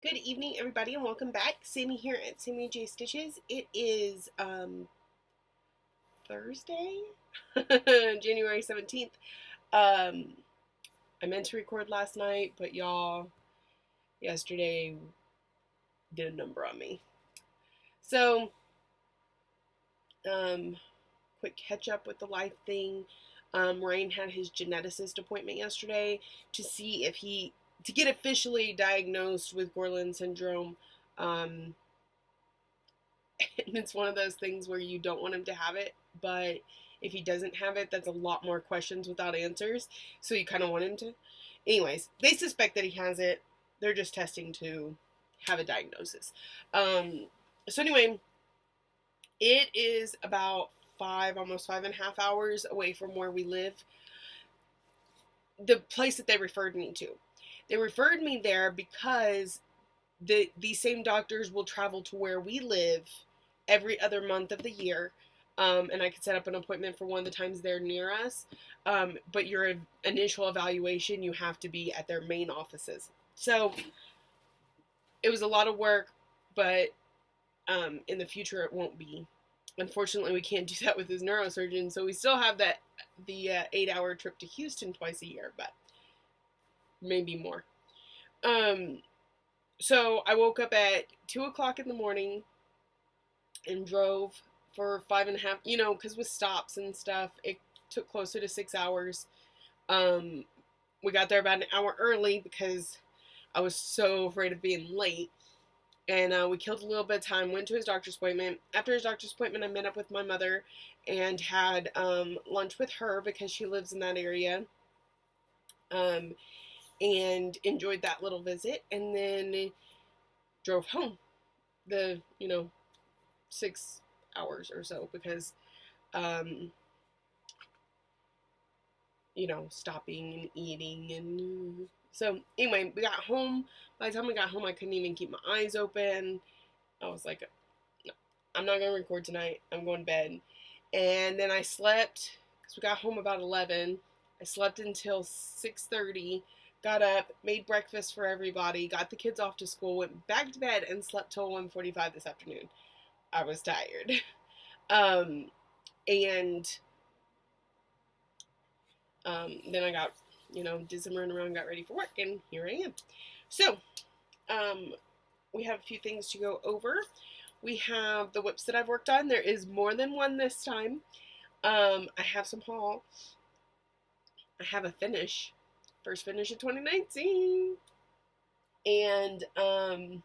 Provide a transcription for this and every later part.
Good evening, everybody, and welcome back. Sammy here at Sammy J Stitches. It is Thursday, January 17th. I meant to record last night, but y'all, yesterday did a number on me. So, quick catch up with the life thing. Ryan had his geneticist appointment yesterday to see if to get officially diagnosed with Gorlin syndrome. And it's one of those things where you don't want him to have it, but if he doesn't have it, that's a lot more questions without answers. So you kind of want him to. Anyways, they suspect that he has it. They're just testing to have a diagnosis. So anyway, it is about almost 5.5 hours away from where we live. The place that they referred me to. They referred me there because these same doctors will travel to where we live every other month of the year. And I could set up an appointment for one of the times they're near us. But your initial evaluation, you have to be at their main offices. So it was a lot of work, but in the future it won't be. Unfortunately, we can't do that with his neurosurgeon, so we still have the 8-hour trip to Houston twice a year, but maybe more. So I woke up at 2 o'clock in the morning and drove for 5.5, because with stops and stuff, it took closer to 6 hours. We got there about an hour early because I was so afraid of being late. And we killed a little bit of time, went to his doctor's appointment. After his doctor's appointment, I met up with my mother and had lunch with her because she lives in that area. And enjoyed that little visit, and then drove home the 6 hours or so because stopping and eating. And so anyway, we got home. By the time we got home, I couldn't even keep my eyes open. I was like, no, I'm not gonna record tonight, I'm going to bed. And then I slept because we got home about 11. I slept until 6:30. Got up, made breakfast for everybody, got the kids off to school, went back to bed, and slept till 1:45 this afternoon. I was tired. And then I got, did some running around, got ready for work, and here I am. So, we have a few things to go over. We have the whips that I've worked on. There is more than one this time. I have some haul. I have a finish. First finish of 2019. And I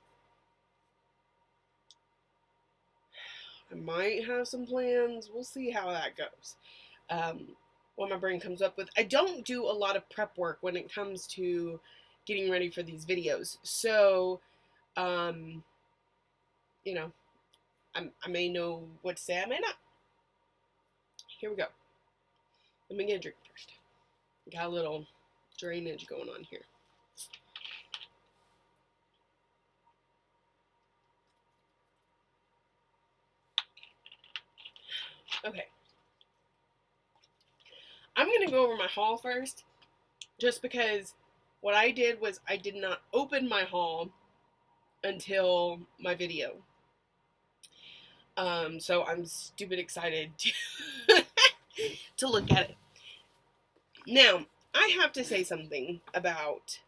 might have some plans. We'll see how that goes. What my brain comes up with. I don't do a lot of prep work when it comes to getting ready for these videos. So, I may know what to say, I may not. Here we go. Let me get a drink first. Got a little drainage going on here. Okay. I'm going to go over my haul first, just because what I did was I did not open my haul until my video. So I'm stupid excited to look at it. Now, I have to say something about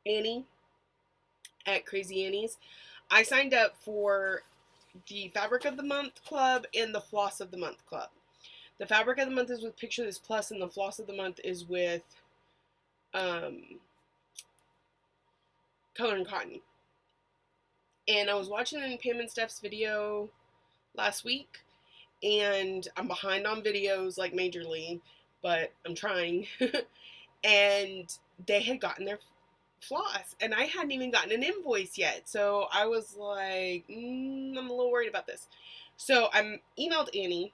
Annie at Crazy Annie's. I signed up for the Fabric of the Month Club and the Floss of the Month Club. The Fabric of the Month is with Picture This Plus, and the Floss of the Month is with Color and Cotton. And I was watching Pam and Steph's video last week, and I'm behind on videos like majorly, but I'm trying. And they had gotten their floss, and I hadn't even gotten an invoice yet. So I was like, I'm a little worried about this. So I emailed Annie.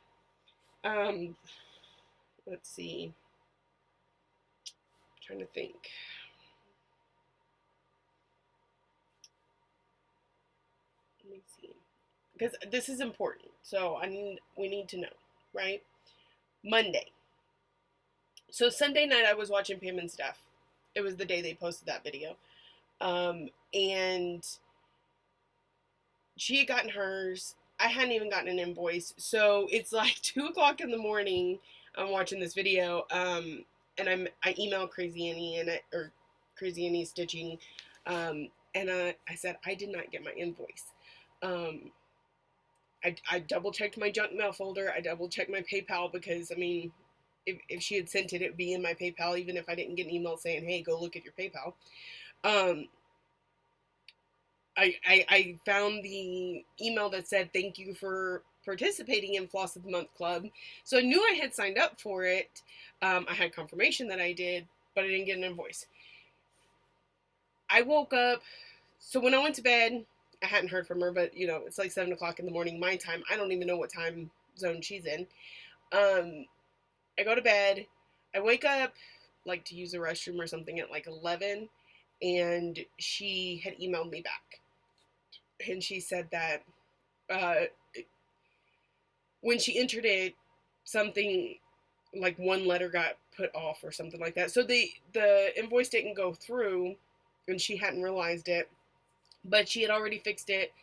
Let's see. I'm trying to think. Let me see. Because this is important. So we need to know, right? Monday. So Sunday night I was watching Pam and Steph. It was the day they posted that video. And she had gotten hers. I hadn't even gotten an invoice. So it's like 2 o'clock in the morning. I'm watching this video. And I emailed Crazy Annie or Crazy Annie Stitching. And I said, I did not get my invoice. I double checked my junk mail folder. I double checked my PayPal because, I mean, if she had sent it, it would be in my PayPal, even if I didn't get an email saying, hey, go look at your PayPal. I found the email that said, thank you for participating in Floss of the Month Club. So I knew I had signed up for it. I had confirmation that I did, but I didn't get an invoice. I woke up. So when I went to bed, I hadn't heard from her, but you know, it's like 7 o'clock in the morning, my time. I don't even know what time zone she's in. I go to bed. I wake up like to use the restroom or something at like 11, and she had emailed me back. And she said that when she entered it, something like one letter got put off or something like that. So the invoice didn't go through, and she hadn't realized it, but she had already fixed it.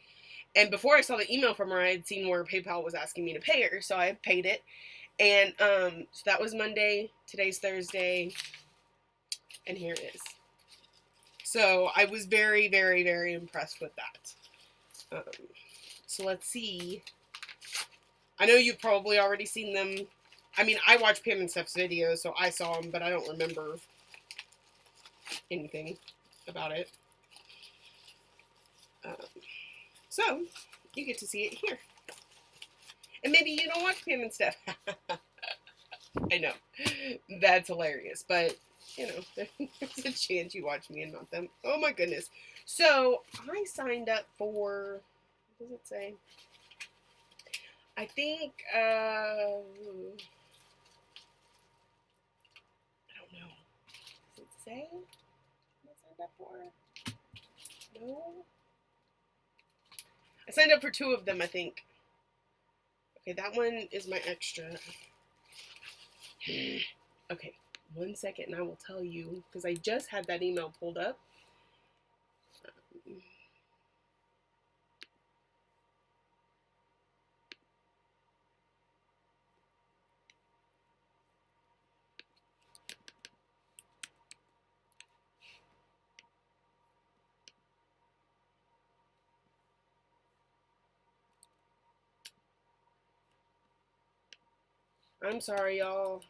And before I saw the email from her, I had seen where PayPal was asking me to pay her, so I paid it. And so that was Monday. Today's Thursday, and here it is. So I was very, very, very impressed with that. So let's see. I know you've probably already seen them. I mean, I watched Pam and Steph's videos, so I saw them, but I don't remember anything about it. So you get to see it here. And maybe you don't watch Pam and Steph. I know. That's hilarious. But, you know, there's a chance you watch me and not them. Oh my goodness. So I signed up for, what does it say? I think, I don't know. Does it say what I signed up for? No. I signed up for 2 of them, I think. Okay, that one is my extra. Okay, 1 second and I will tell you, because I just had that email pulled up. I'm sorry, y'all.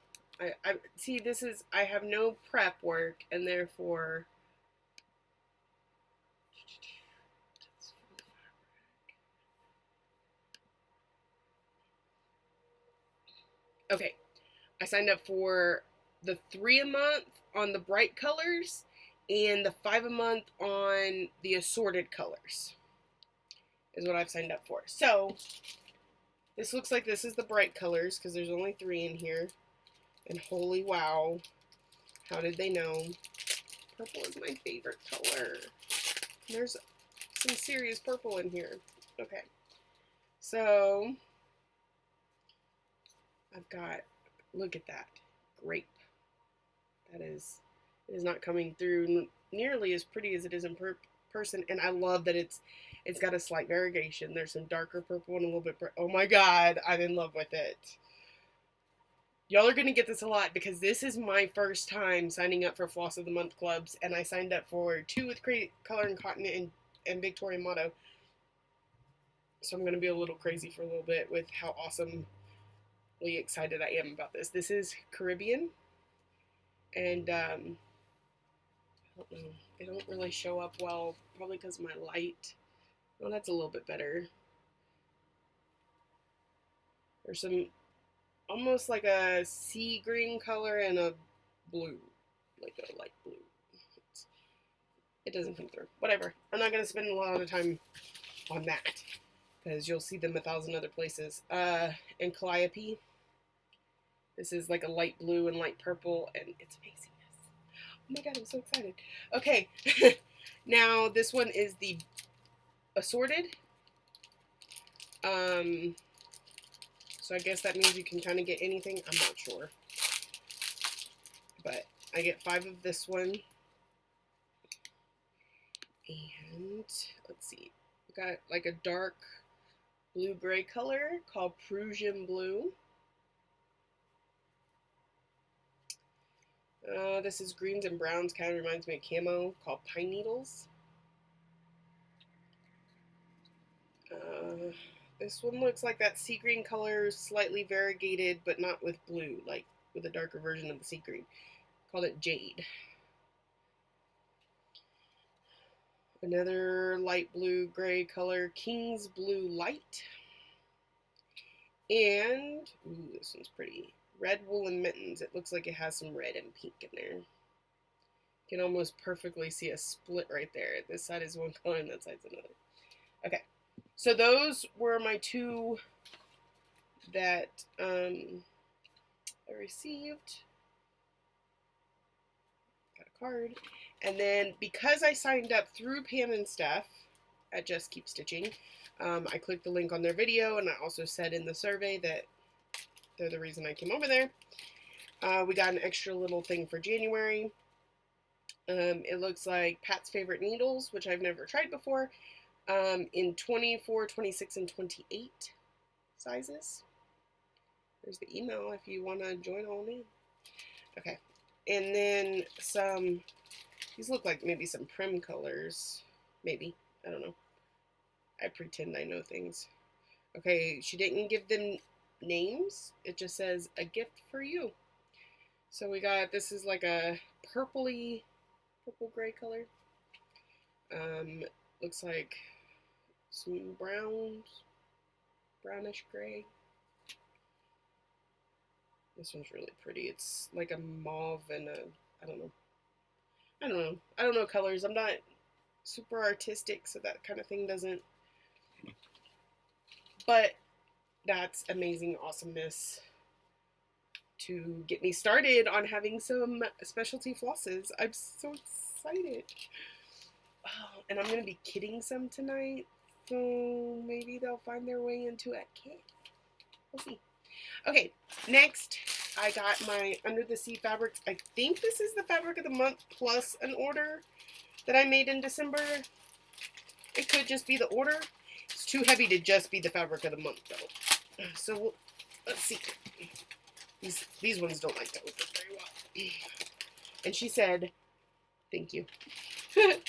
I see, this is, I have no prep work, and therefore, okay, I signed up for the 3 a month on the bright colors, and the 5 a month on the assorted colors, is what I've signed up for. So, this looks like this is the bright colors, because there's only 3 in here. And holy wow, how did they know? Purple is my favorite color. There's some serious purple in here. Okay. So, I've got, look at that, grape. That is, it is not coming through nearly as pretty as it is in person. And I love that it's got a slight variegation. There's some darker purple and a little bit, oh my god, I'm in love with it. Y'all are going to get this a lot because this is my first time signing up for Floss of the Month clubs, and I signed up for 2 with Color and Cotton and Victoria Motto. So I'm going to be a little crazy for a little bit with how awesomely excited I am about this. This is Caribbean, and I don't know. They don't really show up well, probably because of my light. Oh, that's a little bit better. There's some almost like a sea green color and a blue, like a light blue. It doesn't come through. Whatever. I'm not going to spend a lot of time on that because you'll see them 1,000 other places. And Calliope. This is like a light blue and light purple, and it's amazingness. Oh my god, I'm so excited. Okay. Now, this one is the assorted. So I guess that means you can kind of get anything. I'm not sure. But I get 5 of this one. And let's see. got like a dark blue-gray color called Prussian Blue. This is greens and browns, kind of reminds me of camo, called Pine Needles. This one looks like that sea green color, slightly variegated, but not with blue, like with a darker version of the sea green. Called it Jade. Another light blue gray color, King's Blue Light. And, ooh, this one's pretty. Red woolen mittens. It looks like it has some red and pink in there. You can almost perfectly see a split right there. This side is one color and that side's another. Okay, so those were my two that I received. Got a card. And then because I signed up through Pam and Steph at Just Keep Stitching, I clicked the link on their video, and I also said in the survey that they're the reason I came over there. We got an extra little thing for January. It looks like Pat's Favorite Needles, which I've never tried before, in 24, 26, and 28 sizes. There's the email if you want to join on in. Okay, and then some, these look like maybe some prim colors. Maybe, I don't know. I pretend I know things. Okay, she didn't give them names. It just says, a gift for you. So we got, this is like a purpley, purple gray color. Looks like some browns, brownish gray. This one's really pretty. It's like a mauve and a, I don't know colors. I'm not super artistic, so that kind of thing doesn't, but that's amazing awesomeness to get me started on having some specialty flosses. I'm so excited. Oh, and I'm going to be kitting some tonight, so maybe they'll find their way into a kit. We'll see. Okay, next I got my Under the Sea fabrics. I think this is the fabric of the month plus an order that I made in December. It could just be the order. It's too heavy to just be the fabric of the month though. So let's see. These ones don't like to open very well. And she said, thank you. Where'd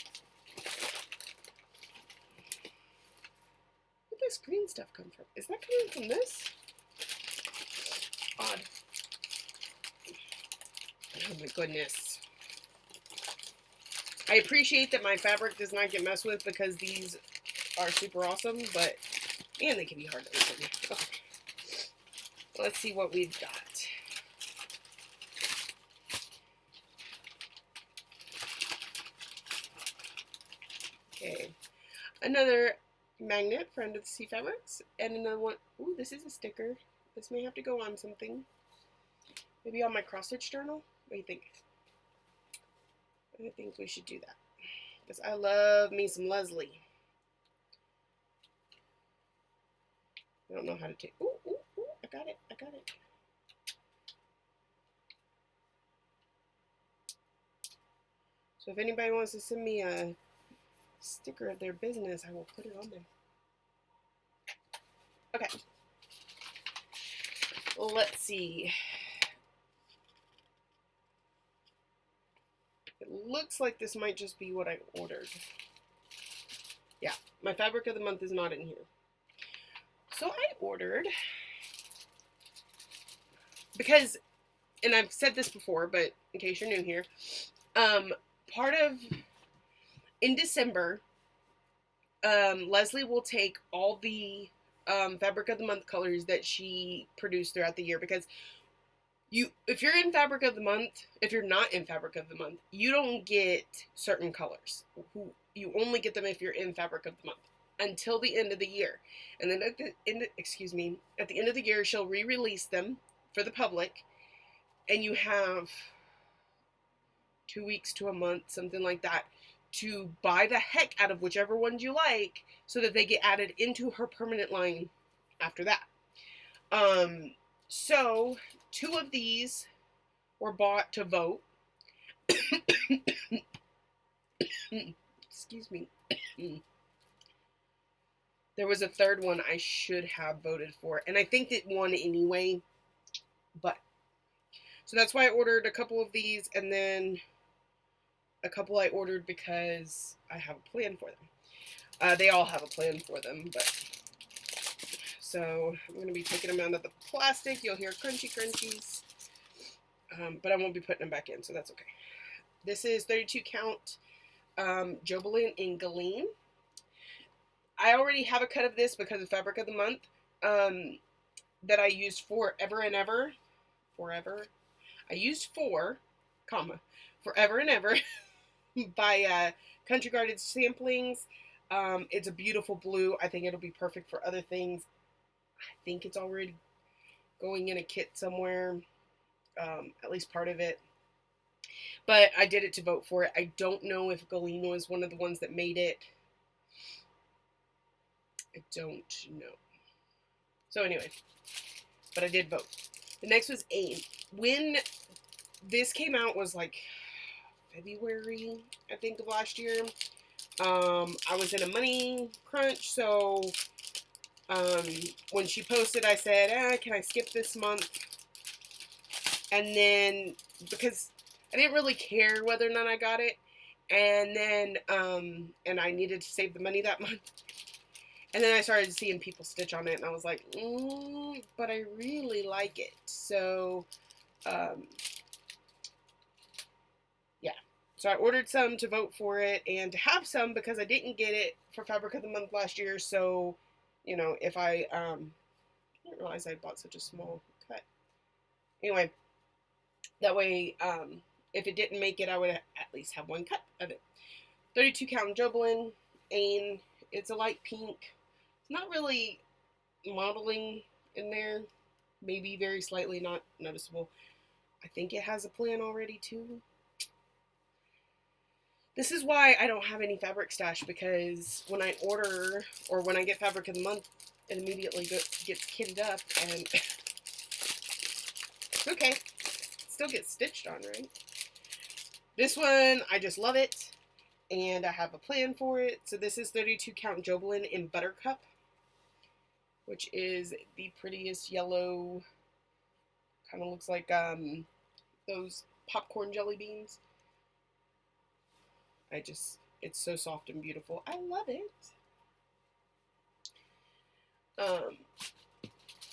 this green stuff come from? Is that coming from this? Odd. Oh my goodness. I appreciate that my fabric does not get messed with because these are super awesome, but man, they can be hard to open. Okay. Let's see what we've got. Okay. Another magnet for Under the Sea fabrics, and another one. Ooh, this is a sticker. This may have to go on something. Maybe on my cross-stitch journal? What do you think? I think we should do that. Because I love me some Leslie. I don't know how to take. Ooh, ooh, ooh, I got it. I got it. So if anybody wants to send me a sticker of their business, I will put it on there. Okay. Let's see. It looks like this might just be what I ordered. Yeah, my fabric of the month is not in here. So I ordered, because, and I've said this before, but in case you're new here, in December, Leslie will take all the fabric of the month colors that she produced throughout the year, because if you're in fabric of the month, if you're not in fabric of the month, you don't get certain colors. You only get them if you're in fabric of the month until the end of the year. And then at the end of the year, she'll re-release them for the public, and you have 2 weeks to a month, something like that, to buy the heck out of whichever ones you like so that they get added into her permanent line after that. So 2 of these were bought to vote. Excuse me. There was a third one I should have voted for, and I think it won anyway, but so that's why I ordered a couple of these, and then a couple I ordered because I have a plan for them. They all have a plan for them, but so I'm going to be taking them out of the plastic. You'll hear crunchy crunchies, but I won't be putting them back in, so that's okay. This is 32 count Jobelan in Galeen. I already have a cut of this because of Fabric of the Month that I used forever and ever. Forever. I used forever and ever by Country Garden Samplings. It's a beautiful blue. I think it'll be perfect for other things. I think it's already going in a kit somewhere, at least part of it. But I did it to vote for it. I don't know if Galeen was one of the ones that made it. I don't know. So anyway, but I did vote. The next was AIM. When this came out was like February, I think, of last year. I was in a money crunch, so when she posted, I said, can I skip this month? And then, because I didn't really care whether or not I got it, and then, and I needed to save the money that month, and then I started seeing people stitch on it, and I was like, but I really like it, so, yeah. So I ordered some to vote for it, and to have some because I didn't get it for Fabric of the Month last year, so, you know, if I didn't realize I bought such a small cut. Anyway, that way, if it didn't make it, I would at least have one cut of it. 32 count Jobelan, and it's a light pink. It's not really modeling in there. Maybe very slightly, not noticeable. I think it has a plan already too. This is why I don't have any fabric stash, because when I order, or when I get Fabric of the Month, it immediately gets kitted up, and okay. Still gets stitched on, right? This one, I just love it, and I have a plan for it. So this is 32 count Jobelan in Buttercup, which is the prettiest yellow, kind of looks like those popcorn jelly beans. It's so soft and beautiful. I love it.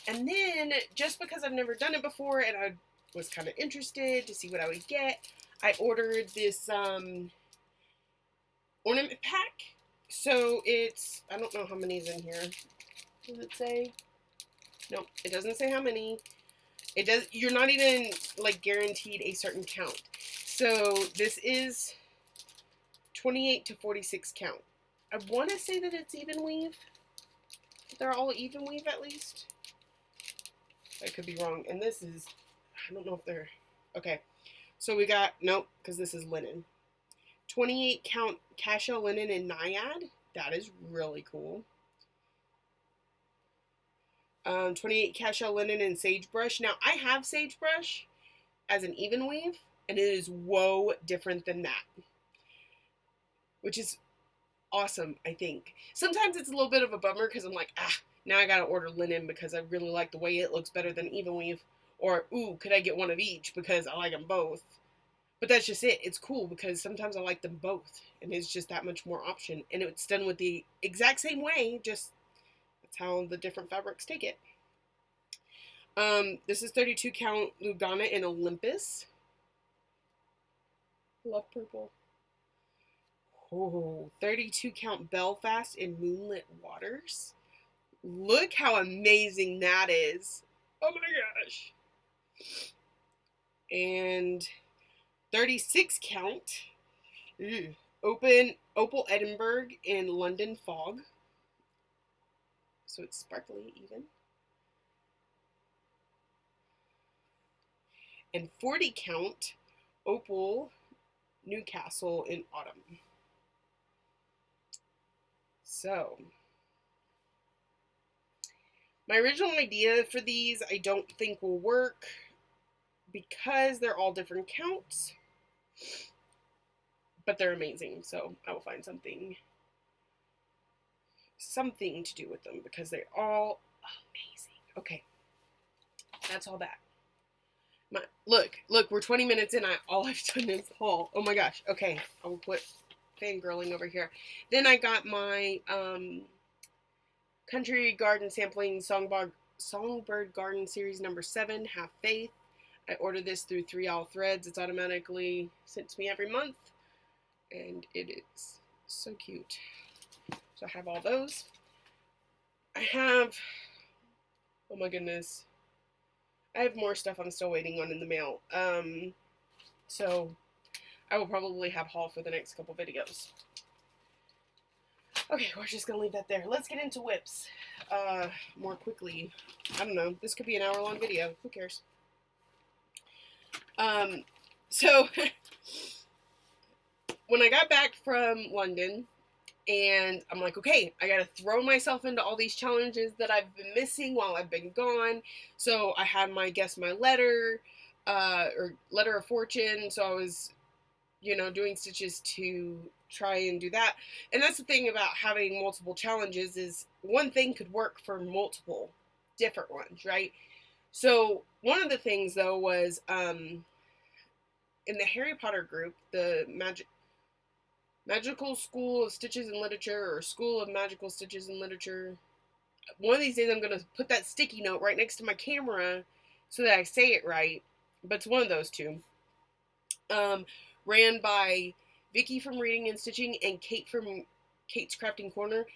And then, just because I've never done it before, and I was kind of interested to see what I would get, I ordered this ornament pack. So it's, I don't know how many is in here. Does it say? No, it doesn't say how many. It does. You're not even like guaranteed a certain count. So this is 28 to 46 count. I want to say that it's even weave. They're all even weave at least. I could be wrong. And this is, I don't know if they're, okay. So we got, nope, because this is linen. 28 count cashel linen in Naiad. That is really cool. 28 cashel linen in sagebrush. Now, I have sagebrush as an even weave, and it is whoa different than that. Which is awesome, I think. Sometimes it's a little bit of a bummer because I'm like, now I gotta order linen because I really like the way it looks better than even weave. Or, ooh, could I get one of each because I like them both. But that's just it. It's cool because sometimes I like them both. And it's just that much more option. And it's done with the exact same way, just that's how the different fabrics take it. This is 32 count Lugana in Olympus. Love purple. Oh, 32 count Belfast in Moonlit Waters. Look how amazing that is. Oh my gosh. And 36 count Opal Edinburgh in London Fog. So it's sparkly even. And 40 count Opal Newcastle in Autumn. So, my original idea for these I don't think will work because they're all different counts, but they're amazing, so I will find something something to do with them because they're all amazing. Okay, that's all that. Look, we're 20 minutes in. All I've done is haul. Oh my gosh. Okay, I'll quit fangirling over here. Then I got my Country Garden Sampling Songbird Garden Series number 7, Have Faith. I ordered this through 3 All Threads. It's automatically sent to me every month, and it is so cute. So I have all those. I have, oh my goodness, I have more stuff I'm still waiting on in the mail. So I will probably have haul for the next couple videos. Okay, we're just gonna leave that there. Let's get into whips more quickly. I don't know. This could be an hour-long video. Who cares? So when I got back from London, and I'm like, okay, I gotta throw myself into all these challenges that I've been missing while I've been gone. So I had my Guess My Letter, or Letter of Fortune. So I was, doing stitches to try and do that. And that's the thing about having multiple challenges is one thing could work for multiple different ones, right? So one of the things though was, in the Harry Potter group, the Magical School of Stitches and Literature, or School of Magical Stitches and Literature. One of these days I'm going to put that sticky note right next to my camera so that I say it right. But it's one of those two. Ran by Vicky from Reading and Stitching and Kate from Kate's Crafting Corner.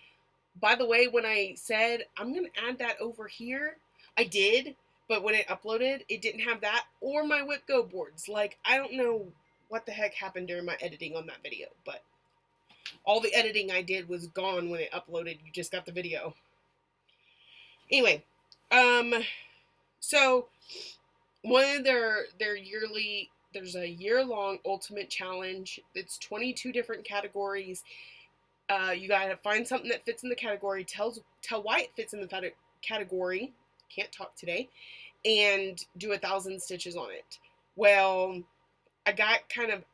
By the way, when I said I'm going to add that over here, I did. But when it uploaded, it didn't have that or my Whip Go boards. Like, I don't know what the heck happened during my editing on that video, but all the editing I did was gone when it uploaded. You just got the video. Anyway, so one of their yearly, there's a year-long ultimate challenge. It's 22 different categories. You gotta find something that fits in the category, tell why it fits in the category, can't talk today, and do 1,000 stitches on it. Well, I got kind of,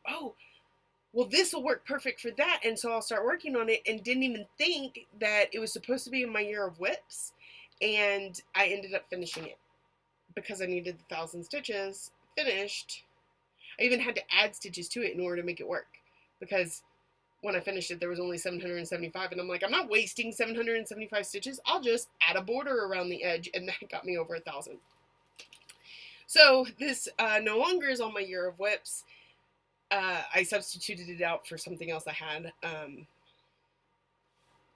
well, this will work perfect for that, and so I'll start working on it, and didn't even think that it was supposed to be in my year of whips, and I ended up finishing it because I needed the 1,000 stitches finished. I even had to add stitches to it in order to make it work, because when I finished it, there was only 775, and I'm like, I'm not wasting 775 stitches. I'll just add a border around the edge, and that got me over 1,000. So this no longer is on my year of whips. I substituted it out for something else I had,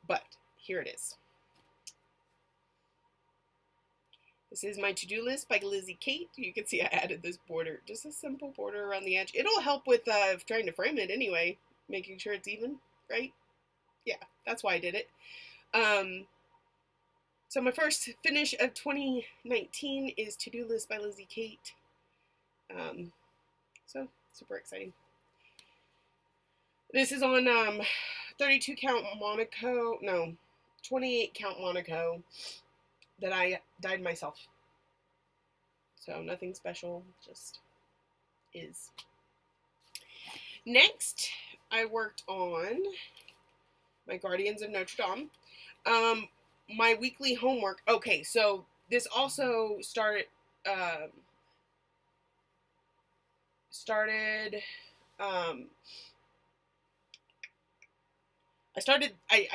but here it is. This is my to-do list by Lizzie Kate. You can see I added this border, just a simple border around the edge. It'll help with trying to frame it anyway, making sure it's even, right? Yeah, that's why I did it. So my first finish of 2019 is To-Do List by Lizzie Kate. So super exciting. This is on 32 count Monaco, no, 28 count Monaco that I dyed myself. So nothing special, just is. Next, I worked on my Guardians of Notre Dame. My weekly homework. Okay, so this also started. I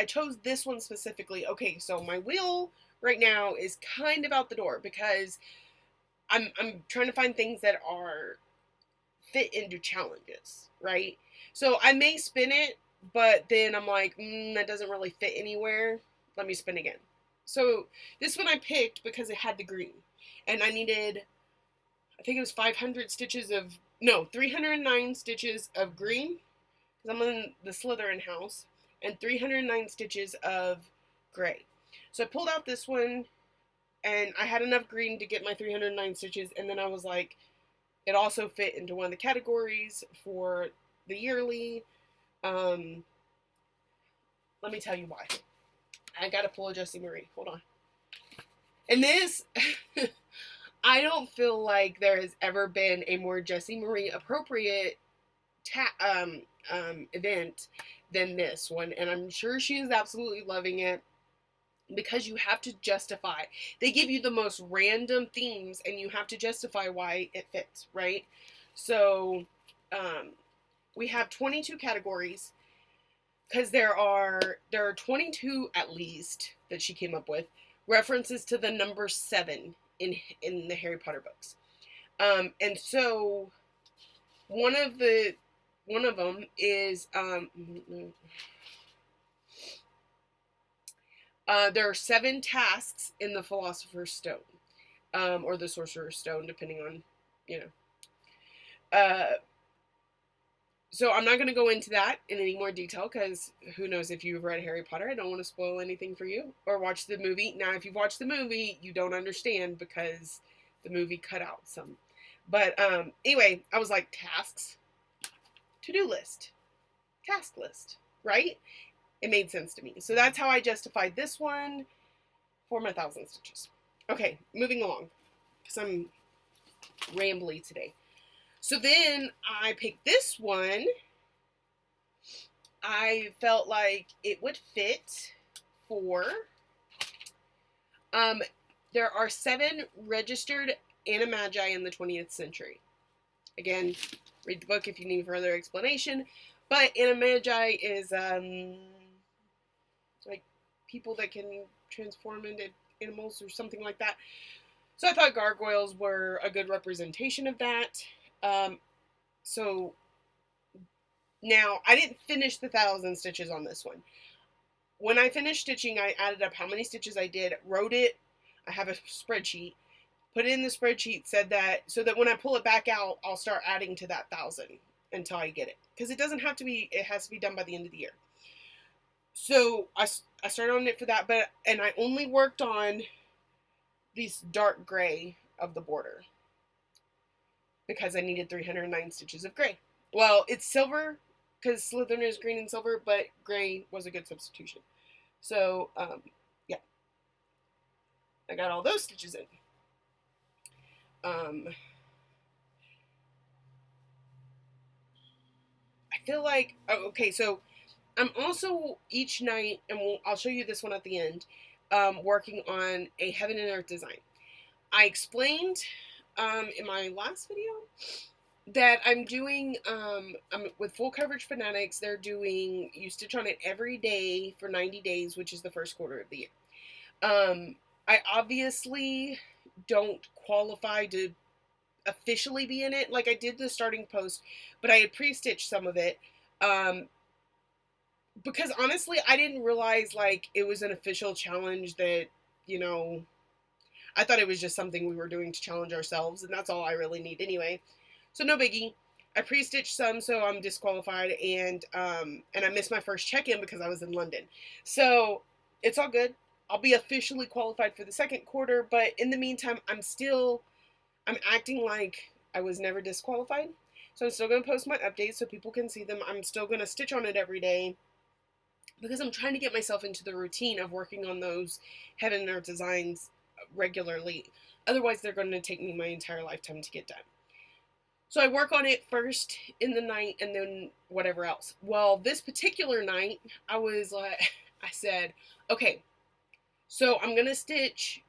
chose this one specifically. Okay, so my wheel right now is kind of out the door because I'm trying to find things that are fit into challenges, right? So I may spin it, but then I'm like, that doesn't really fit anywhere. Let me spin again. So this one I picked because it had the green, and I needed, I think it was 309 stitches of green, because I'm in the Slytherin house, and 309 stitches of gray. So I pulled out this one, and I had enough green to get my 309 stitches, and then I was like, it also fit into one of the categories for the yearly. Let me tell you why. I gotta pull a Jessie Marie. Hold on. And this, I don't feel like there has ever been a more Jessie Marie appropriate event than this one, and I'm sure she is absolutely loving it. because you have to justify. They give you the most random themes and you have to justify why it fits, right? So we have 22 categories because there are 22 at least that she came up with references to the number 7 in the Harry Potter books. And so one of them is there are 7 tasks in the Philosopher's Stone, or the Sorcerer's Stone, depending on, you know. So I'm not going to go into that in any more detail because who knows if you've read Harry Potter. I don't want to spoil anything for you or watch the movie. Now, if you've watched the movie, you don't understand because the movie cut out some. But anyway, I was like, tasks, to-do list, task list, right? It made sense to me. So that's how I justified this one for my 1,000 stitches. Okay, moving along because I'm rambly today. So then I picked this one. I felt like it would fit for, there are 7 registered animagi in the 20th century. Again, read the book if you need further explanation. But animagi is, like people that can transform into animals or something like that. So I thought gargoyles were a good representation of that. So now I didn't finish the 1,000 stitches on this one. When I finished stitching, I added up how many stitches I did, wrote it. I have a spreadsheet, put it in the spreadsheet, said that, so that when I pull it back out, I'll start adding to that 1,000 until I get it. Because it doesn't have to be, it has to be done by the end of the year. So I started on it for that, and I only worked on this dark gray of the border because I needed 309 stitches of gray. Well, it's silver because Slytherin is green and silver, but gray was a good substitution. So, yeah. I got all those stitches in. I feel like, okay, so I'm also each night, and I'll show you this one at the end, working on a Heaven and Earth design. I explained in my last video that I'm doing, I'm with Full Coverage Fanatics. They're doing You Stitch on It every day for 90 days, which is the first quarter of the year. I obviously don't qualify to officially be in it. Like, I did the starting post, but I had pre-stitched some of it. Because honestly, I didn't realize, like, it was an official challenge that, you know, I thought it was just something we were doing to challenge ourselves, and that's all I really need anyway. So no biggie. I pre-stitched some, so I'm disqualified, and I missed my first check-in because I was in London. So it's all good. I'll be officially qualified for the second quarter, but in the meantime, I'm acting like I was never disqualified. So I'm still going to post my updates so people can see them. I'm still going to stitch on it every day because I'm trying to get myself into the routine of working on those Heaven and Earth designs regularly. Otherwise, they're going to take me my entire lifetime to get done. So I work on it first in the night and then whatever else. Well, this particular night, I said, okay, so I'm going to stitch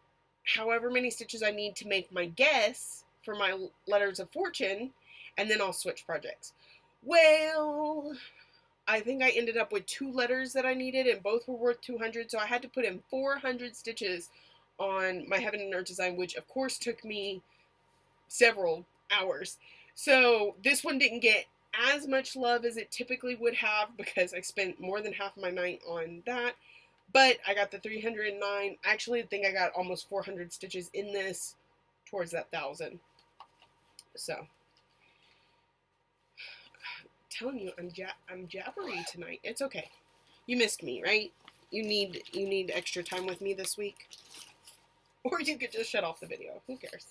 however many stitches I need to make my guess for my letters of fortune, and then I'll switch projects. Well, I think I ended up with 2 letters that I needed, and both were worth 200, so I had to put in 400 stitches on my Heaven and Earth design, which of course took me several hours. So this one didn't get as much love as it typically would have because I spent more than half of my night on that. But I got the 309. I actually think I got almost 400 stitches in this towards that 1,000. So, I'm telling you, I'm jabbery tonight. It's okay. You missed me, right? You need extra time with me this week. Or you could just shut off the video. Who cares?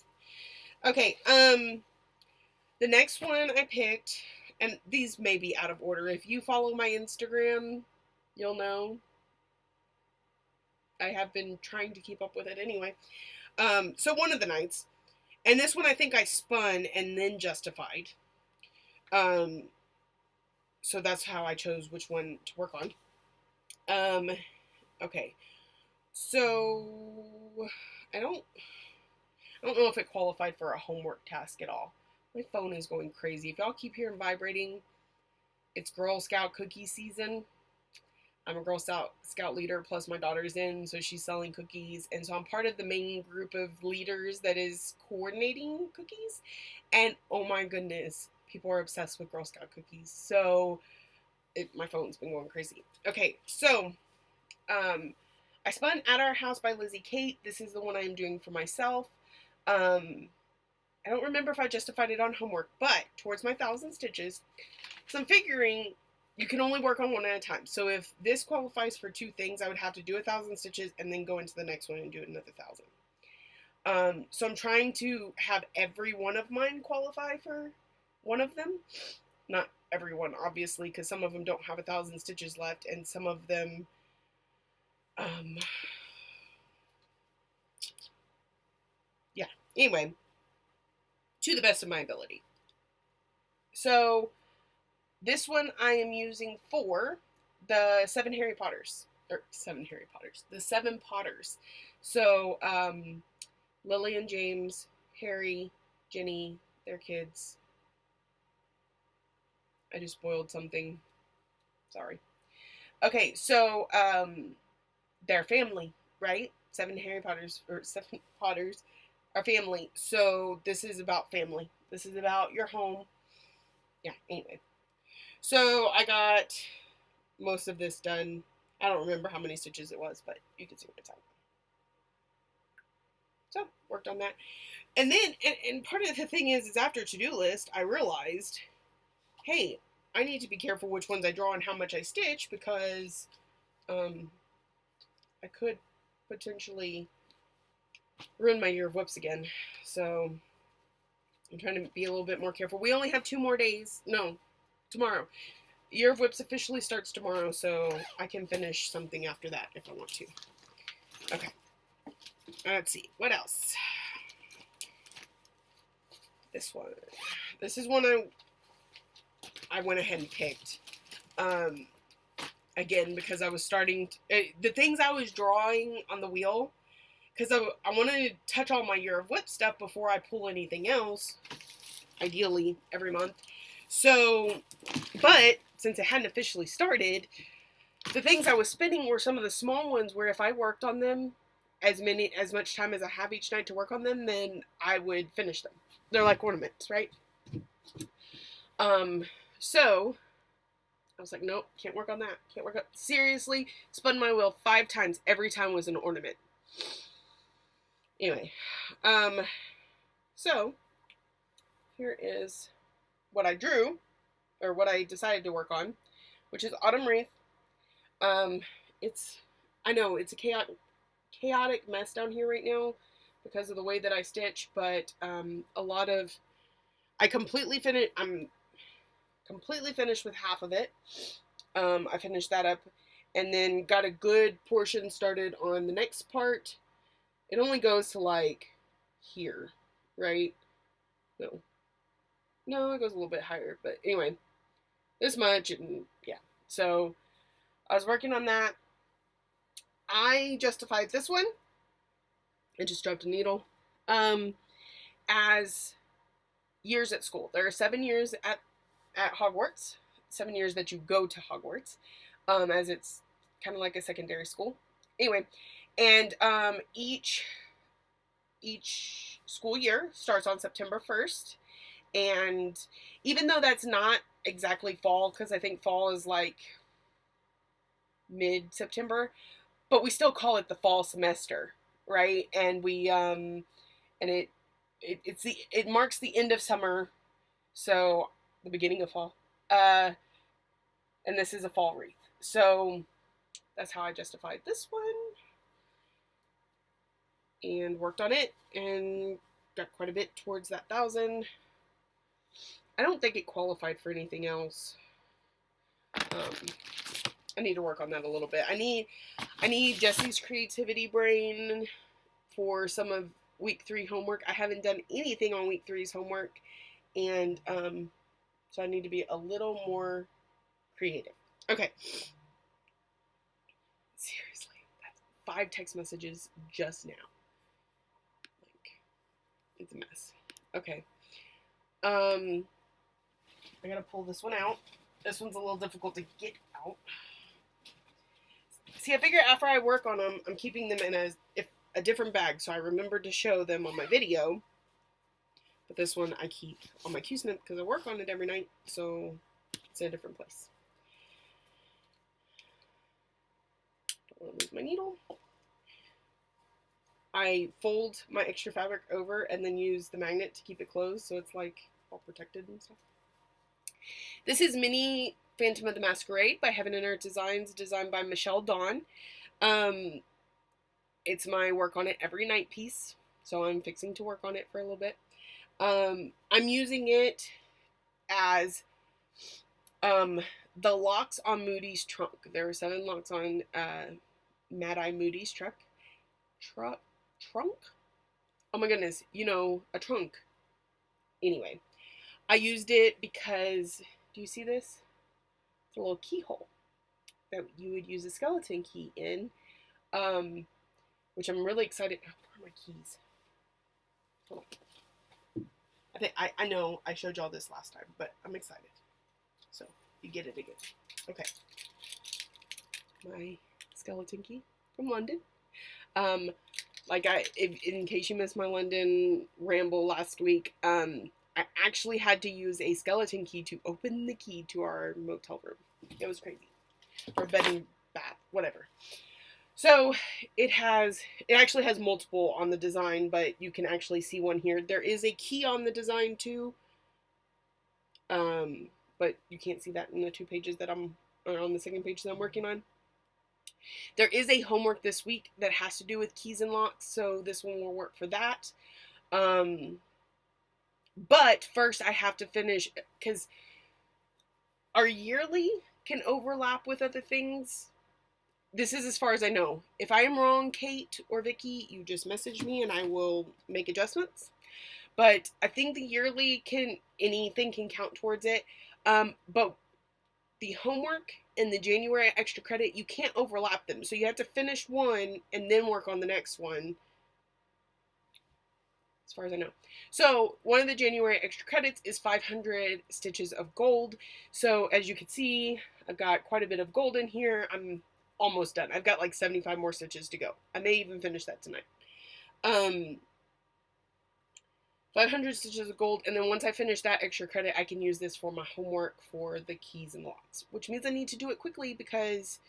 Okay, the next one I picked, and these may be out of order. If you follow my Instagram, you'll know. I have been trying to keep up with it anyway. So one of the nights, and this one I think I spun and then justified. So that's how I chose which one to work on. Okay. So I don't I don't know if it qualified for a homework task at all. My phone is going crazy. If y'all keep hearing vibrating, it's Girl Scout cookie season. I'm a Girl Scout leader, plus my daughter's in, so she's selling cookies. And so I'm part of the main group of leaders that is coordinating cookies. And oh my goodness, people are obsessed with Girl Scout cookies. So my phone's been going crazy. Okay, so I spun At Our House by Lizzie Kate. This is the one I'm doing for myself. I don't remember if I justified it on homework, but towards my 1,000 stitches, so I'm figuring you can only work on one at a time. So if this qualifies for 2 things, I would have to do 1,000 stitches and then go into the next one and do another 1,000. So I'm trying to have every one of mine qualify for one of them. Not everyone, obviously, because some of them don't have 1,000 stitches left, and some of them, yeah. Anyway, to the best of my ability. So this one I am using for the 7 Harry Potters. Or 7 Harry Potters. The 7 Potters. So, Lily and James, Harry, Ginny, their kids. I just spoiled something. Sorry. Okay, so, their family, right? 7 Harry Potters, or 7 Potters are family. So this is about family. This is about your home. Yeah, anyway. So I got most of this done. I don't remember how many stitches it was, but you can see what it's on. So, worked on that. And then, and part of the thing is after to-do list, I realized, hey, I need to be careful which ones I draw and how much I stitch, because I could potentially ruin my year of whoops again. So I'm trying to be a little bit more careful. We only have 2 more days. No, tomorrow. Year of Whips officially starts tomorrow, so I can finish something after that if I want to. Okay. Let's see. What else? This one. This is one I went ahead and picked. Again, because I was starting the things I was drawing on the wheel, because I wanted to touch all my Year of Whip stuff before I pull anything else, ideally every month. So, but since it hadn't officially started, the things I was spinning were some of the small ones where if I worked on them as much time as I have each night to work on them, then I would finish them. They're like ornaments, right? So I was like, nope, can't work on that. Can't work on. Seriously, spun my wheel 5 times. Every time was an ornament. Anyway, so here is what I drew, or what I decided to work on, which is Autumn Wreath. I know it's a chaotic mess down here right now because of the way that I stitch, but I'm completely finished with half of it. I finished that up and then got a good portion started on the next part. It only goes to like here, right? No, it goes a little bit higher, but anyway, this much, and yeah. So I was working on that. I justified this one. I just dropped a needle. As years at school. There are 7 years at Hogwarts. 7 years that you go to Hogwarts, as it's kind of like a secondary school. Anyway, and each school year starts on September 1st, and even though that's not exactly fall, because I think fall is like mid-September, but we still call it the fall semester, right? And we and it marks the end of summer, so the beginning of fall. And this is a fall wreath. So that's how I justified this one. And worked on it and got quite a bit towards that 1,000. I don't think it qualified for anything else. I need to work on that a little bit. I need Jesse's creativity brain for some of week 3 homework. I haven't done anything on week 3's homework, and so I need to be a little more creative. Okay. Seriously, that's 5 text messages just now. Like, it's a mess. Okay. I gotta pull this one out. This one's a little difficult to get out. See, I figure after I work on them, I'm keeping them in a different bag, so I remember to show them on my video. But this one I keep on my Q-snip because I work on it every night, so it's in a different place. Don't want to lose my needle. I fold my extra fabric over and then use the magnet to keep it closed, so it's like all protected and stuff. This is Mini Phantom of the Masquerade by Heaven and Earth Designs, designed by Michelle Dawn. It's my work on it every night piece, so I'm fixing to work on it for a little bit. I'm using it as the locks on Moody's trunk. There are 7 locks on Mad Eye Moody's trunk. Oh my goodness, you know, a trunk. Anyway, I used it because, do you see this? It's a little keyhole that you would use a skeleton key in, which I'm really excited. Oh, where are my keys? Hold on. I know I showed y'all this last time, but I'm excited. So you get it again. Okay. My skeleton key from London. In case you missed my London ramble last week, I actually had to use a skeleton key to open the key to our motel room. It was crazy. Or bed and bath, whatever. So it actually has multiple on the design, but you can actually see one here. There is a key on the design too, but you can't see that in the 2 pages that on the second page that I'm working on. There is a homework this week that has to do with keys and locks, so this one will work for that. But first I have to finish, because our yearly can overlap with other things. This is as far as I know. If I am wrong, Kate or Vicky, you just message me and I will make adjustments. But I think the yearly anything can count towards it. But the homework and the January extra credit, you can't overlap them. So you have to finish one and then work on the next one, as far as I know. So one of the January extra credits is 500 stitches of gold. So as you can see, I've got quite a bit of gold in here. I'm almost done. I've got like 75 more stitches to go. I may even finish that tonight. 500 stitches of gold, and then once I finish that extra credit, I can use this for my homework for the keys and locks, which means I need to do it quickly because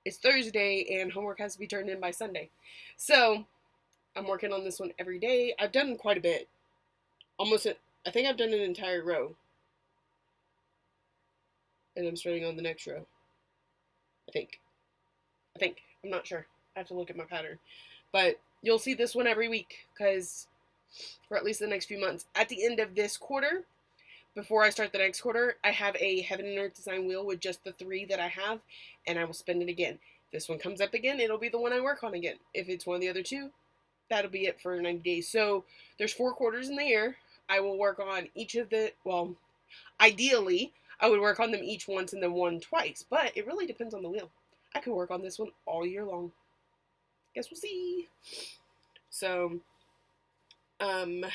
it's Thursday and homework has to be turned in by Sunday. So I'm working on this one every day. I've done quite a bit. I think I've done an entire row. And I'm starting on the next row. I think. I'm not sure. I have to look at my pattern. But you'll see this one every week, because for at least the next few months. At the end of this quarter, before I start the next quarter, I have a Heaven and Earth design wheel with just the 3 that I have, and I will spend it again. If this one comes up again, it'll be the one I work on again. If it's one of the other 2, that'll be it for 90 days. So there's 4 quarters in the year. I will work on each of the, well, ideally, I would work on them each once and then one twice, but it really depends on the wheel. I could work on this one all year long. Guess we'll see. So, I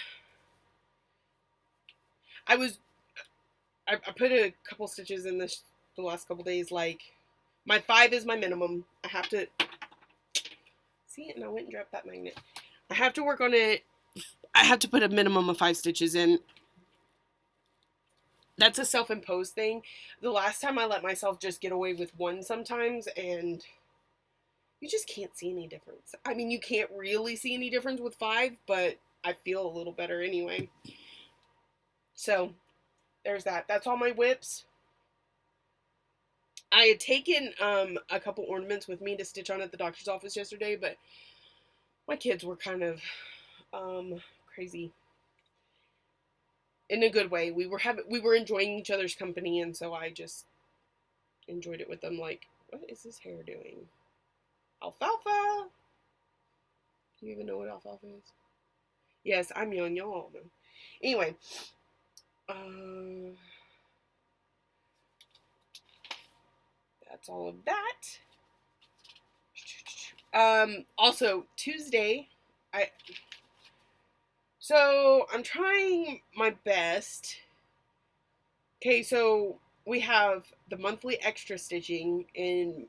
put a couple stitches in the last couple days, like, my 5 is my minimum. I have to, see, and I went and dropped that magnet. I have to work on it. I have to put a minimum of 5 stitches in. That's a self-imposed thing. The last time I let myself just get away with 1 sometimes, and you just can't see any difference. I mean, you can't really see any difference with 5, but I feel a little better anyway. So, there's that. That's all my whips. I had taken a couple ornaments with me to stitch on at the doctor's office yesterday, but my kids were kind of crazy. In a good way. We were enjoying each other's company, and so I just enjoyed it with them. Like, what is this hair doing? Alfalfa! Do you even know what alfalfa is? Yes, I'm young. Y'all all know. Anyway. That's all of that. Also, Tuesday, so I'm trying my best. Okay, so we have the monthly extra stitching in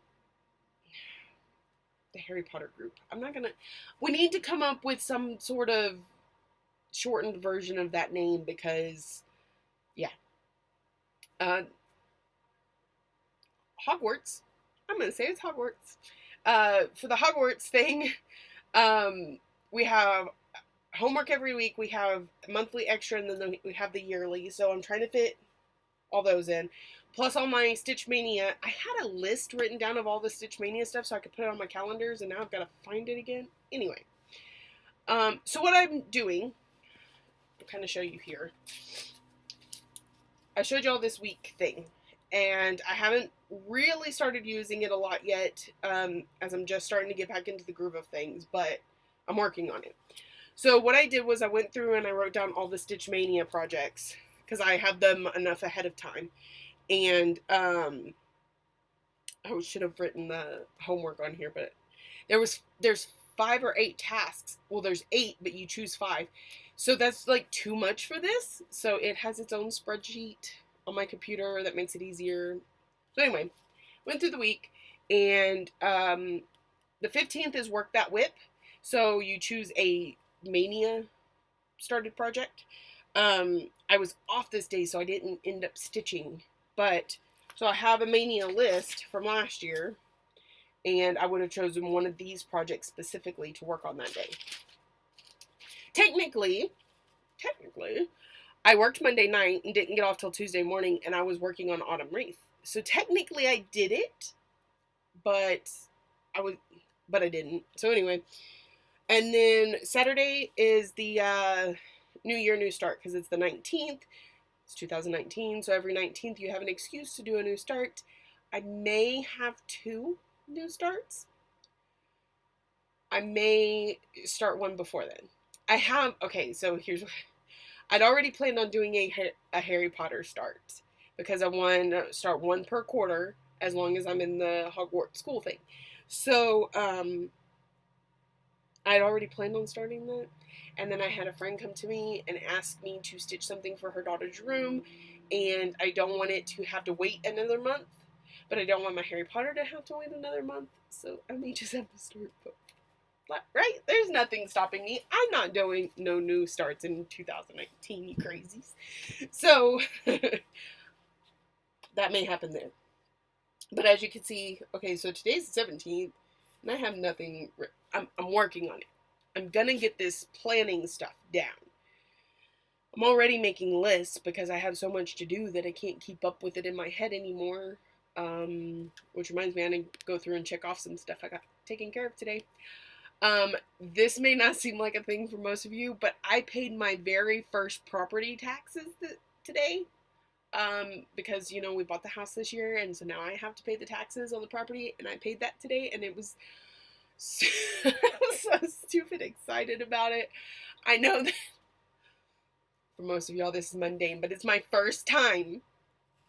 the Harry Potter group. We need to come up with some sort of shortened version of that name because, yeah. Hogwarts. I'm going to say it's Hogwarts. For the Hogwarts thing, we have homework every week. We have monthly extra, and then we have the yearly. So I'm trying to fit all those in. Plus all my Stitch Mania. I had a list written down of all the Stitch Mania stuff so I could put it on my calendars, and now I've got to find it again. Anyway. So what I'm doing, I'll kind of show you here. I showed y'all this week thing, and I haven't really started using it a lot yet, as I'm just starting to get back into the groove of things, but I'm working on it. So what I did was I went through and I wrote down all the Stitch Mania projects, because I have them enough ahead of time, and I should have written the homework on here, but there's 5 or 8 tasks. Well, there's 8, but you choose 5. So that's like too much for this. So it has its own spreadsheet on my computer that makes it easier. So anyway, went through the week, and the 15th is Work That Whip. So you choose a Mania started project. I was off this day, so I didn't end up stitching. But, so I have a Mania list from last year, and I would have chosen one of these projects specifically to work on that day. Technically, I worked Monday night and didn't get off till Tuesday morning, and I was working on Autumn Wreath. So technically I did it, but I didn't. So anyway, and then Saturday is the New Year, New Start, because it's the 19th. It's 2019, so every 19th you have an excuse to do a new start. I may have 2 new starts. I may start one before then. So here's what I'd already planned on doing a Harry Potter start, because I want to start 1 per quarter as long as I'm in the Hogwarts school thing. So I'd already planned on starting that, and then I had a friend come to me and ask me to stitch something for her daughter's room, and I don't want it to have to wait another month, but I don't want my Harry Potter to have to wait another month, so I may just have to start both. Right? There's nothing stopping me. I'm not doing no new starts in 2019, you crazies. So, that may happen then. But as you can see, okay, so today's the 17th, and I have nothing. I'm working on it. I'm gonna get this planning stuff down. I'm already making lists because I have so much to do that I can't keep up with it in my head anymore. Which reminds me, I need to go through and check off some stuff I got taken care of today. This may not seem like a thing for most of you, but I paid my very first property taxes today. Because, you know, we bought the house this year, and so now I have to pay the taxes on the property, and I paid that today, and it was so, so stupid excited about it. I know that for most of y'all this is mundane, but it's my first time,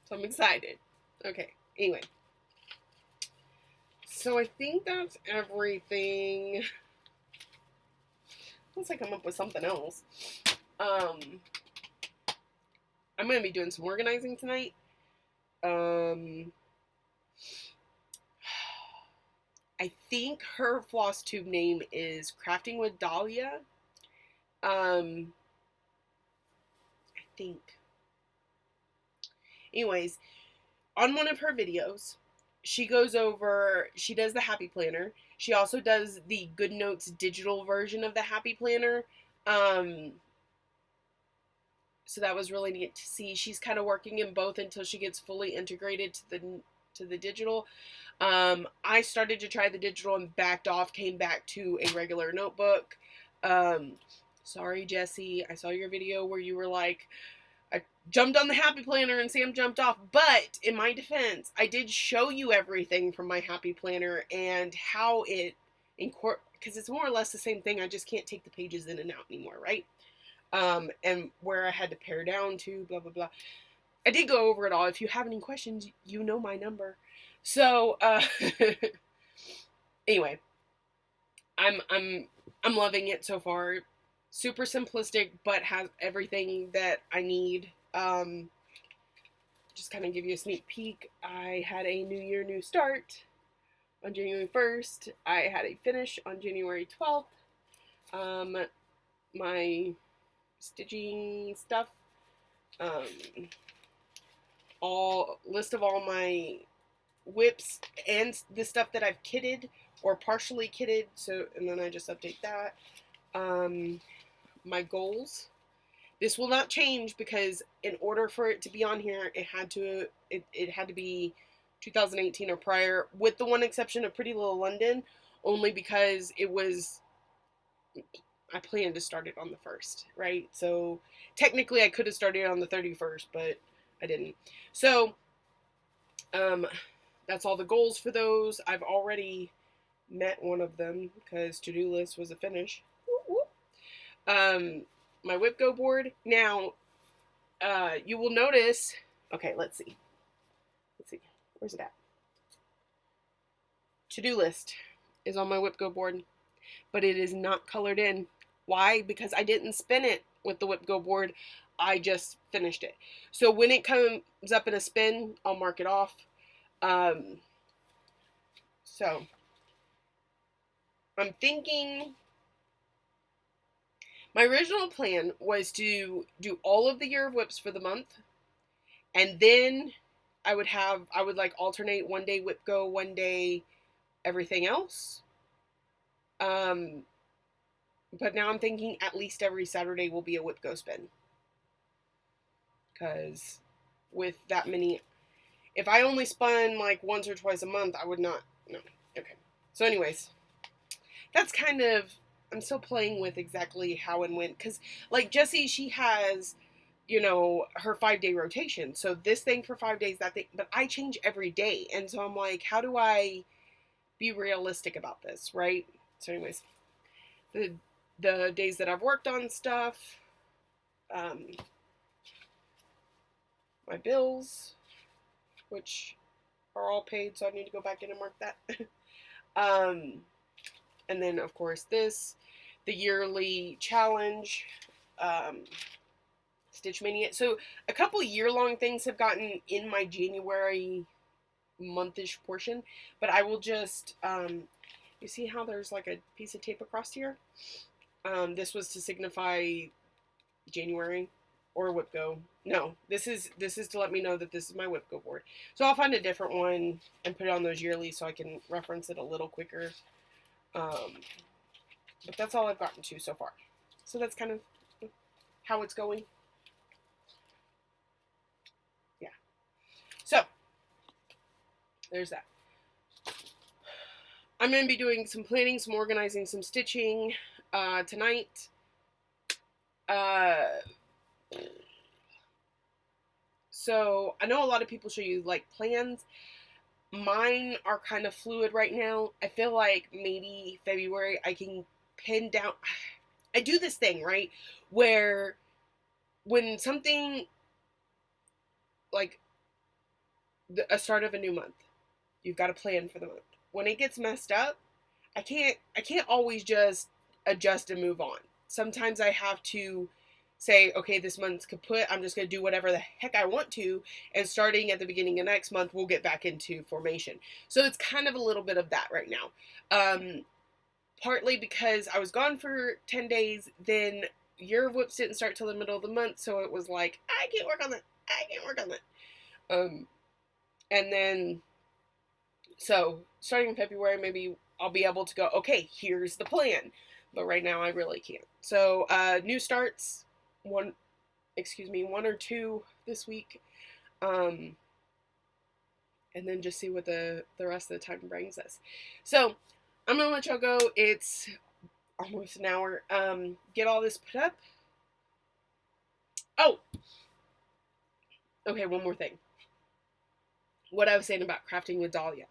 so I'm excited. Okay, anyway. So I think that's everything. Unless I come up with something else. I'm going to be doing some organizing tonight. I think her Flosstube name is Crafting with Dahlia. I think. Anyways, on one of her videos, she does the Happy Planner. She also does the Good Notes digital version of the Happy Planner. So that was really neat to see. She's kind of working in both until she gets fully integrated to the digital. I started to try the digital and backed off, came back to a regular notebook. Sorry, Jessie. I saw your video where you were like, I jumped on the Happy Planner and Sam jumped off. But in my defense, I did show you everything from my Happy Planner and how it because it's more or less the same thing. I just can't take the pages in and out anymore, right? And where I had to pare down to, blah, blah, blah. I did go over it all. If you have any questions, you know my number. So, anyway, I'm loving it so far. Super simplistic, but has everything that I need. Just kind of give you a sneak peek. I had a new year, new start on January 1st. I had a finish on January 12th. My stitching stuff, um, all list of all my whips and the stuff that I've kitted or partially kitted. So, and then I just update that. My goals. This will not change because in order for it to be on here, it had to be 2018 or prior, with the one exception of Pretty Little London, only because I planned to start it on the 1st, right? So technically I could have started on the 31st, but I didn't. So that's all the goals for those. I've already met one of them because to-do list was a finish. My whip go board. Now, you will notice, okay, let's see. Where's it at? To-do list is on my whip go board, but it is not colored in. Why? Because I didn't spin it with the whip go board. I just finished it. So when it comes up in a spin, I'll mark it off. So I'm thinking, my original plan was to do all of the year of whips for the month, and then I would like alternate one day whip go, one day everything else. But now I'm thinking at least every Saturday will be a whip go spin. Because with that many, if I only spun like once or twice a month, I would not, no. Okay. So anyways, that's kind of, I'm still playing with exactly how and when. Because like Jessie, she has, you know, her 5-day rotation. So this thing for 5 days, that thing, but I change every day. And so I'm like, how do I be realistic about this, right? So anyways, the days that I've worked on stuff, my bills, which are all paid, so I need to go back in and mark that. And then of course the yearly challenge, Stitch Mania. So a couple year-long things have gotten in my January monthish portion, but I will just, you see how there's like a piece of tape across here? This was to signify January or whip go. No, this is to let me know that this is my whip go board. So I'll find a different one and put it on those yearly so I can reference it a little quicker. But that's all I've gotten to so far. So that's kind of how it's going. Yeah. So there's that. I'm going to be doing some planning, some organizing, some stitching tonight. So I know a lot of people show you like plans. Mine are kind of fluid right now. I feel like maybe February I can pin down. I do this thing, right, where when something like a start of a new month, you've got a plan for the month. When it gets messed up, I can't always just adjust and move on. Sometimes I have to say, okay, this month's kaput. I'm just going to do whatever the heck I want to. And starting at the beginning of next month, we'll get back into formation. So it's kind of a little bit of that right now. Partly because I was gone for 10 days. Then Year of Whips didn't start till the middle of the month. So it was like, I can't work on that. And then, so starting in February, maybe I'll be able to go, okay, here's the plan. But right now I really can't. So new starts, one or two this week. And then just see what the rest of the time brings us. So I'm going to let y'all go. It's almost an hour. Get all this put up. Oh! Okay, one more thing. What I was saying about crafting with Dahlia.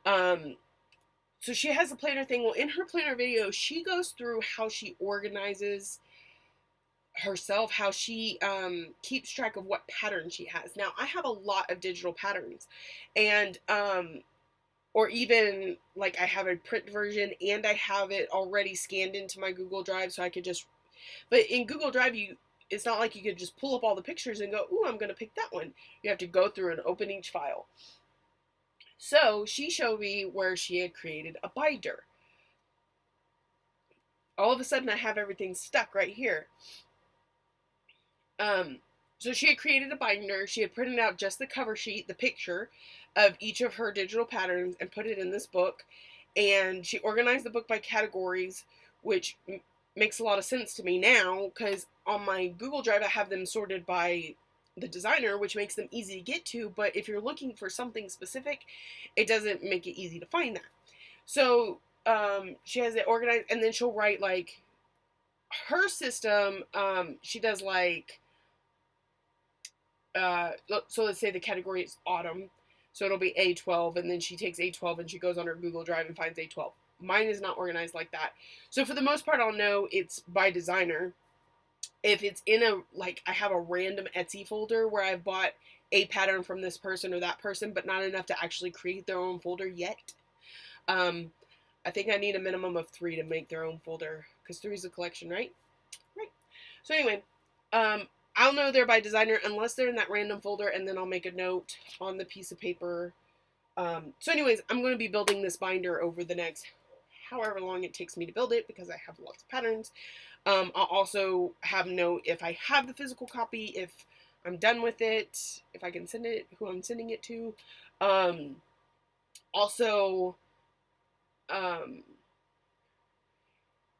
So she has a planner thing. Well, in her planner video, she goes through how she organizes herself, how she keeps track of what pattern she has. Now, I have a lot of digital patterns, and or even like I have a print version and I have it already scanned into my Google Drive, so I could just, but in Google Drive, it's not like you could just pull up all the pictures and go, ooh, I'm going to pick that one. You have to go through and open each file. So she showed me where she had created a binder. All of a sudden I have everything stuck right here. So she had created a binder. She had printed out just the cover sheet, the picture of each of her digital patterns, and put it in this book. And she organized the book by categories, which makes a lot of sense to me now, because on my Google Drive I have them sorted by the designer, which makes them easy to get to. But if you're looking for something specific, it doesn't make it easy to find that. So she has it organized, and then she'll write like her system. She does like, so let's say the category is autumn, so it'll be A12, and then she takes A12 and she goes on her Google Drive and finds A12. Mine is not organized like that. So for the most part, I'll know it's by designer. If it's in a, like, I have a random Etsy folder where I've bought a pattern from this person or that person, but not enough to actually create their own folder yet. I think I need a minimum of 3 to make their own folder, because 3 is a collection, right? Right. So anyway, I'll know they're by designer unless they're in that random folder, and then I'll make a note on the piece of paper. So anyways, I'm going to be building this binder over the next however long it takes me to build it, because I have lots of patterns. I'll also have note if I have the physical copy, if I'm done with it, if I can send it, who I'm sending it to. Also,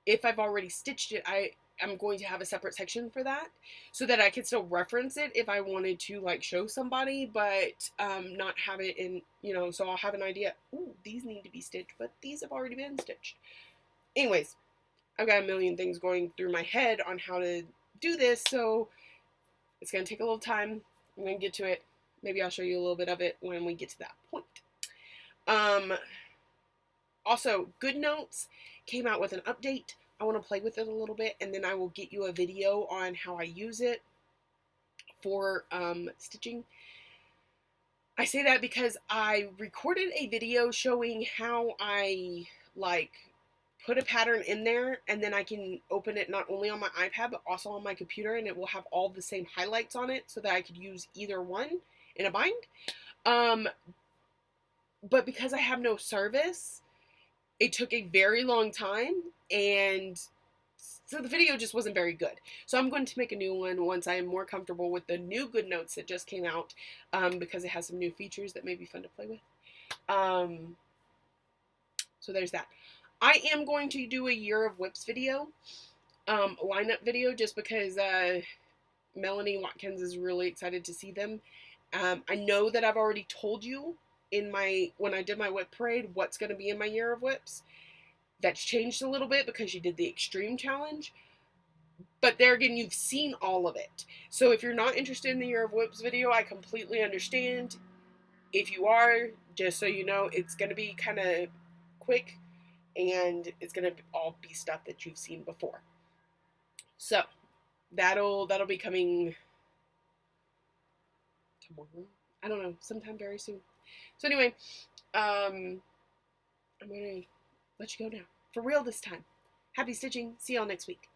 if I've already stitched it, I'm going to have a separate section for that, so that I could still reference it if I wanted to, like, show somebody, but not have it in, so I'll have an idea, ooh, these need to be stitched, but these have already been stitched. Anyways, I've got a million things going through my head on how to do this, so it's going to take a little time. I'm going to get to it. Maybe I'll show you a little bit of it when we get to that point. Also, GoodNotes came out with an update. I want to play with it a little bit, and then I will get you a video on how I use it for stitching. I say that because I recorded a video showing how I, like, put a pattern in there, and then I can open it not only on my iPad, but also on my computer, and it will have all the same highlights on it, so that I could use either one in a bind. But because I have no service, it took a very long time, and so the video just wasn't very good. So I'm going to make a new one once I am more comfortable with the new GoodNotes that just came out, because it has some new features that may be fun to play with. So there's that. I am going to do a Year of Whips video, lineup video, just because Melanie Watkins is really excited to see them. I know that I've already told you when I did my whip parade what's going to be in my Year of Whips. That's changed a little bit because she did the extreme challenge, but there again, you've seen all of it. So if you're not interested in the Year of Whips video, I completely understand. If you are, just so you know, it's going to be kind of quick, and it's going to all be stuff that you've seen before. So that'll be coming tomorrow. I don't know, sometime very soon. So anyway, I'm going to let you go now. For real this time. Happy stitching. See y'all next week.